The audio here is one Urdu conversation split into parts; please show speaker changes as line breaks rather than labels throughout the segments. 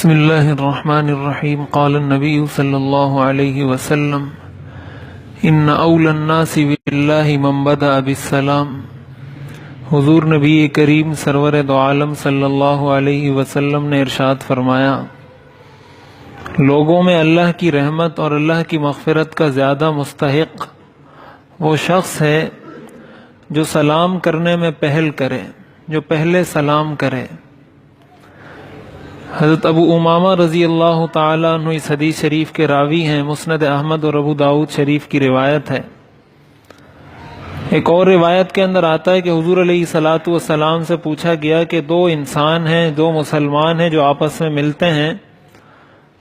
بسم اللہ الرحمن الرحیم قال النبی صلی اللہ علیہ وسلم ان اول الناس باللہ من بدأ بالسلام۔ حضور نبی کریم سرور دو عالم صلی اللہ علیہ وسلم نے ارشاد فرمایا، لوگوں میں اللہ کی رحمت اور اللہ کی مغفرت کا زیادہ مستحق وہ شخص ہے جو سلام کرنے میں پہل کرے، جو پہلے سلام کرے۔ حضرت ابو امامہ رضی اللہ تعالیٰ عنہ اس حدیث شریف کے راوی ہیں، مسند احمد اور ابو داؤد شریف کی روایت ہے۔ ایک اور روایت کے اندر آتا ہے کہ حضور علیہ الصلاۃ والسلام سے پوچھا گیا کہ دو انسان ہیں، دو مسلمان ہیں جو آپس میں ملتے ہیں،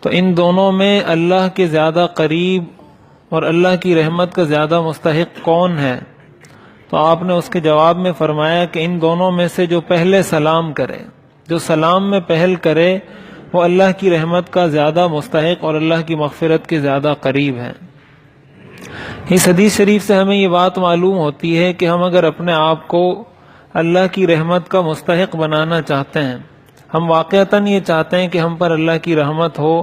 تو ان دونوں میں اللہ کے زیادہ قریب اور اللہ کی رحمت کا زیادہ مستحق کون ہے؟ تو آپ نے اس کے جواب میں فرمایا کہ ان دونوں میں سے جو پہلے سلام کرے، جو سلام میں پہل کرے، وہ اللہ کی رحمت کا زیادہ مستحق اور اللہ کی مغفرت کے زیادہ قریب ہے۔ اس حدیث شریف سے ہمیں یہ بات معلوم ہوتی ہے کہ ہم اگر اپنے آپ کو اللہ کی رحمت کا مستحق بنانا چاہتے ہیں، ہم واقعتاً یہ چاہتے ہیں کہ ہم پر اللہ کی رحمت ہو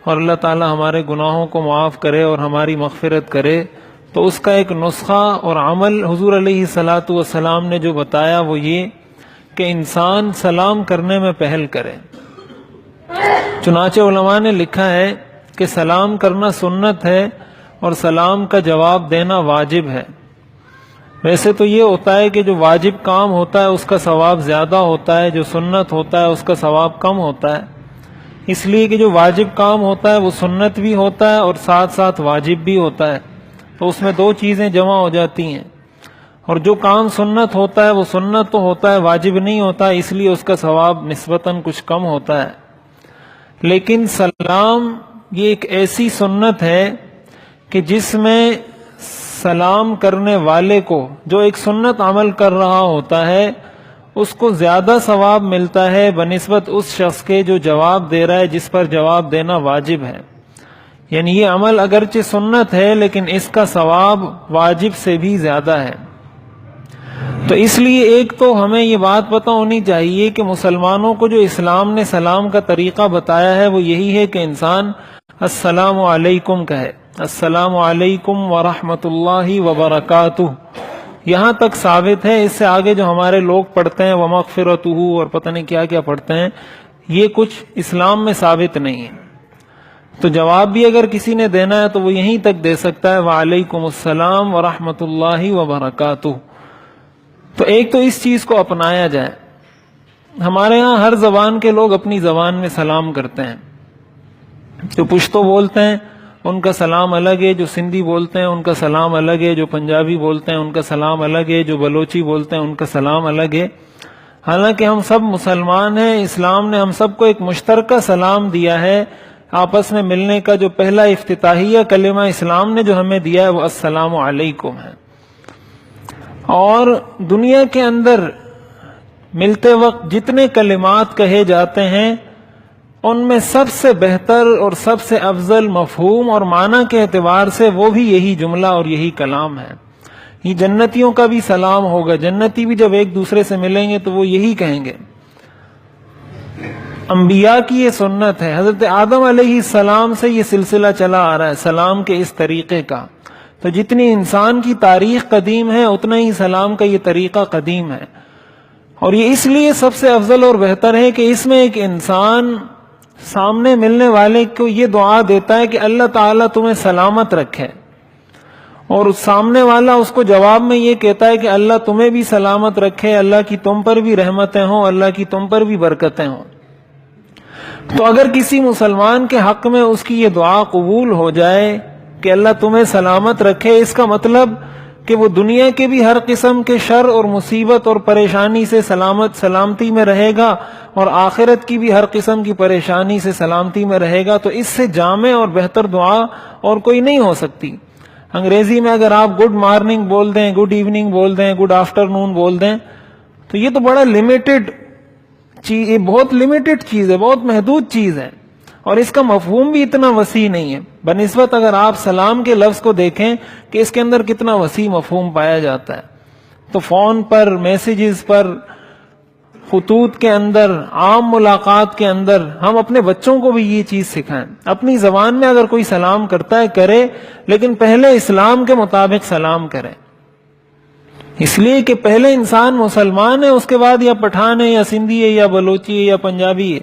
اور اللہ تعالی ہمارے گناہوں کو معاف کرے اور ہماری مغفرت کرے، تو اس کا ایک نسخہ اور عمل حضور علیہ الصلاۃ والسلام نے جو بتایا وہ یہ کہ انسان سلام کرنے میں پہل کرے۔ چنانچہ علماء نے لکھا ہے کہ سلام کرنا سنت ہے اور سلام کا جواب دینا واجب ہے۔ ویسے تو یہ ہوتا ہے کہ جو واجب کام ہوتا ہے اس کا ثواب زیادہ ہوتا ہے، جو سنت ہوتا ہے اس کا ثواب کم ہوتا ہے، اس لیے کہ جو واجب کام ہوتا ہے وہ سنت بھی ہوتا ہے اور ساتھ ساتھ واجب بھی ہوتا ہے، تو اس میں دو چیزیں جمع ہو جاتی ہیں۔ اور جو کام سنت ہوتا ہے وہ سنت تو ہوتا ہے، واجب نہیں ہوتا، اس لیے اس کا ثواب نسبتاً کچھ کم ہوتا ہے۔ لیکن سلام یہ ایک ایسی سنت ہے کہ جس میں سلام کرنے والے کو جو ایک سنت عمل کر رہا ہوتا ہے اس کو زیادہ ثواب ملتا ہے بنسبت اس شخص کے جو جواب دے رہا ہے، جس پر جواب دینا واجب ہے۔ یعنی یہ عمل اگرچہ سنت ہے لیکن اس کا ثواب واجب سے بھی زیادہ ہے۔ تو اس لیے ایک تو ہمیں یہ بات پتہ ہونی چاہیے کہ مسلمانوں کو جو اسلام نے سلام کا طریقہ بتایا ہے وہ یہی ہے کہ انسان السلام علیکم کہے، السلام علیکم ورحمۃ اللہ وبرکاتہ، یہاں تک ثابت ہے۔ اس سے آگے جو ہمارے لوگ پڑھتے ہیں ومغفرتہ اور پتہ نہیں کیا کیا پڑھتے ہیں، یہ کچھ اسلام میں ثابت نہیں ہے۔ تو جواب بھی اگر کسی نے دینا ہے تو وہ یہیں تک دے سکتا ہے، وعلیکم السلام ورحمۃ اللہ وبرکاتہ۔ تو ایک تو اس چیز کو اپنایا جائے۔ ہمارے ہاں ہر زبان کے لوگ اپنی زبان میں سلام کرتے ہیں، جو پشتو بولتے ہیں ان کا سلام الگ ہے، جو سندھی بولتے ہیں ان کا سلام الگ ہے، جو پنجابی بولتے ہیں ان کا سلام الگ ہے، جو بلوچی بولتے ہیں ان کا سلام الگ ہے۔ حالانکہ ہم سب مسلمان ہیں، اسلام نے ہم سب کو ایک مشترکہ سلام دیا ہے۔ آپس میں ملنے کا جو پہلا افتتاحیہ کلمہ اسلام نے جو ہمیں دیا ہے وہ السلام علیکم ہے۔ اور دنیا کے اندر ملتے وقت جتنے کلمات کہے جاتے ہیں ان میں سب سے بہتر اور سب سے افضل مفہوم اور معنی کے اعتبار سے وہ بھی یہی جملہ اور یہی کلام ہے۔ یہ جنتیوں کا بھی سلام ہوگا، جنتی بھی جب ایک دوسرے سے ملیں گے تو وہ یہی کہیں گے۔ انبیاء کی یہ سنت ہے، حضرت آدم علیہ السلام سے یہ سلسلہ چلا آ رہا ہے سلام کے اس طریقے کا۔ تو جتنی انسان کی تاریخ قدیم ہے اتنا ہی سلام کا یہ طریقہ قدیم ہے، اور یہ اس لیے سب سے افضل اور بہتر ہے کہ اس میں ایک انسان سامنے ملنے والے کو یہ دعا دیتا ہے کہ اللہ تعالیٰ تمہیں سلامت رکھے، اور سامنے والا اس کو جواب میں یہ کہتا ہے کہ اللہ تمہیں بھی سلامت رکھے، اللہ کی تم پر بھی رحمتیں ہوں، اللہ کی تم پر بھی برکتیں ہوں۔ تو اگر کسی مسلمان کے حق میں اس کی یہ دعا قبول ہو جائے کہ اللہ تمہیں سلامت رکھے، اس کا مطلب کہ وہ دنیا کے بھی ہر قسم کے شر اور مصیبت اور پریشانی سے سلامتی میں رہے گا، اور آخرت کی بھی ہر قسم کی پریشانی سے سلامتی میں رہے گا۔ تو اس سے جامع اور بہتر دعا اور کوئی نہیں ہو سکتی۔ انگریزی میں اگر آپ گڈ مارننگ بول دیں، گڈ ایوننگ بول دیں، گڈ آفٹر نون بول دیں، تو یہ تو بڑا لمیٹڈ چیز، یہ بہت لمیٹڈ چیز ہے، بہت محدود چیز ہے، اور اس کا مفہوم بھی اتنا وسیع نہیں ہے بنسبت اگر آپ سلام کے لفظ کو دیکھیں کہ اس کے اندر کتنا وسیع مفہوم پایا جاتا ہے۔ تو فون پر، میسیجز پر، خطوط کے اندر، عام ملاقات کے اندر ہم اپنے بچوں کو بھی یہ چیز سکھائیں. اپنی زبان میں اگر کوئی سلام کرتا ہے کرے، لیکن پہلے اسلام کے مطابق سلام کرے. اس لیے کہ پہلے انسان مسلمان ہے، اس کے بعد یا پٹھان ہے یا سندھی ہے یا بلوچی ہے یا پنجابی ہے.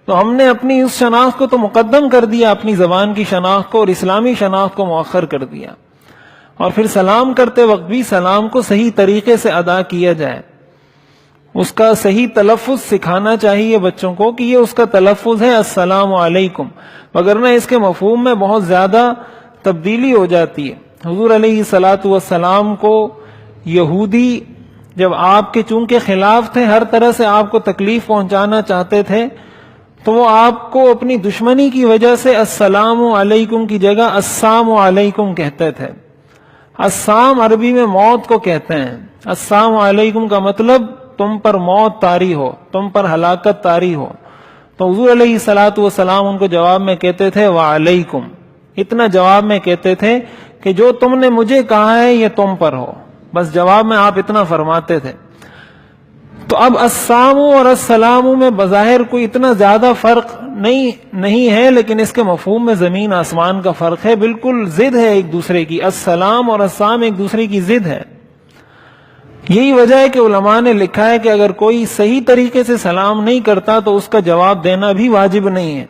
تو ہم نے اپنی اس شناخت کو تو مقدم کر دیا، اپنی زبان کی شناخت کو، اور اسلامی شناخت کو مؤخر کر دیا. اور پھر سلام کرتے وقت بھی سلام کو صحیح طریقے سے ادا کیا جائے، اس کا صحیح تلفظ سکھانا چاہیے بچوں کو کہ یہ اس کا تلفظ ہے السلام علیکم، وگرنہ اس کے مفہوم میں بہت زیادہ تبدیلی ہو جاتی ہے. حضور علیہ الصلاۃ والسلام کو یہودی جب آپ کے چونکہ خلاف تھے، ہر طرح سے آپ کو تکلیف پہنچانا چاہتے تھے، تو وہ آپ کو اپنی دشمنی کی وجہ سے السلام علیکم کی جگہ السلام علیکم کہتے تھے. السلام عربی میں موت کو کہتے ہیں. السلام علیکم کا مطلب تم پر موت طاری ہو، تم پر ہلاکت طاری ہو. تو حضور علیہ الصلاۃ والسلام ان کو جواب میں کہتے تھے وعلیکم. اتنا جواب میں کہتے تھے کہ جو تم نے مجھے کہا ہے یہ تم پر ہو، بس جواب میں آپ اتنا فرماتے تھے. تو اب السلام اور السلام میں بظاہر کوئی اتنا زیادہ فرق نہیں ہے، لیکن اس کے مفہوم میں زمین آسمان کا فرق ہے. بالکل ضد ہے ایک دوسرے کی. السلام اور السلام ایک دوسرے کی ضد ہے. یہی وجہ ہے کہ علماء نے لکھا ہے کہ اگر کوئی صحیح طریقے سے سلام نہیں کرتا تو اس کا جواب دینا بھی واجب نہیں ہے.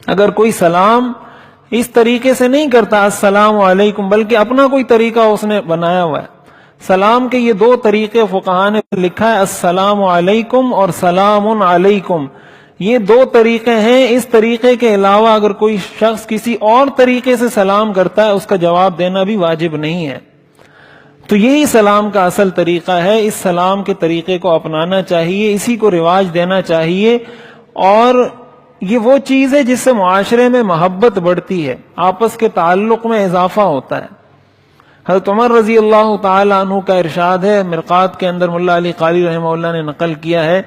اگر کوئی سلام اس طریقے سے نہیں کرتا السلام علیکم، بلکہ اپنا کوئی طریقہ اس نے بنایا ہوا ہے. سلام کے یہ دو طریقے فقہاء نے لکھا ہے، السلام علیکم اور سلام علیکم. یہ دو طریقے ہیں. اس طریقے کے علاوہ اگر کوئی شخص کسی اور طریقے سے سلام کرتا ہے اس کا جواب دینا بھی واجب نہیں ہے. تو یہی سلام کا اصل طریقہ ہے. اس سلام کے طریقے کو اپنانا چاہیے، اسی کو رواج دینا چاہیے. اور یہ وہ چیز ہے جس سے معاشرے میں محبت بڑھتی ہے، آپس کے تعلق میں اضافہ ہوتا ہے. حضرت عمر رضی اللہ تعالی عنہ کا ارشاد ہے، مرقات کے اندر ملا علی قاری رحمہ اللہ نے نقل کیا ہے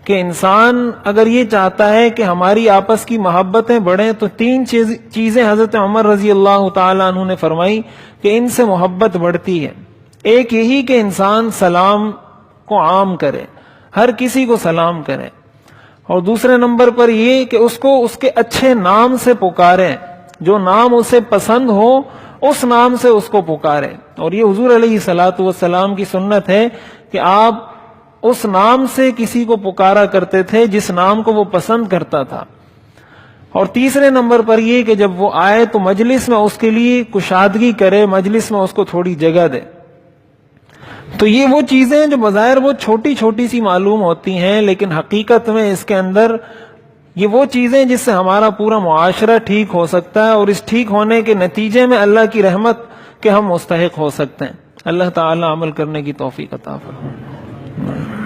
کہ انسان اگر یہ چاہتا ہے کہ ہماری آپس کی محبتیں بڑھیں تو تین چیزیں حضرت عمر رضی اللہ تعالی عنہ نے فرمائی کہ ان سے محبت بڑھتی ہے. ایک یہی کہ انسان سلام کو عام کرے، ہر کسی کو سلام کرے. اور دوسرے نمبر پر یہ کہ اس کو اس کے اچھے نام سے پکارے، جو نام اسے پسند ہو اس نام سے اس کو پکارے. اور یہ حضور علیہ الصلاۃ والسلام کی سنت ہے کہ آپ اس نام سے کسی کو پکارا کرتے تھے جس نام کو وہ پسند کرتا تھا. اور تیسرے نمبر پر یہ کہ جب وہ آئے تو مجلس میں اس کے لیے کشادگی کرے، مجلس میں اس کو تھوڑی جگہ دے. تو یہ وہ چیزیں جو بظاہر وہ چھوٹی چھوٹی سی معلوم ہوتی ہیں، لیکن حقیقت میں اس کے اندر یہ وہ چیزیں جس سے ہمارا پورا معاشرہ ٹھیک ہو سکتا ہے، اور اس ٹھیک ہونے کے نتیجے میں اللہ کی رحمت کے ہم مستحق ہو سکتے ہیں. اللہ تعالی عمل کرنے کی توفیق عطا فرمائے.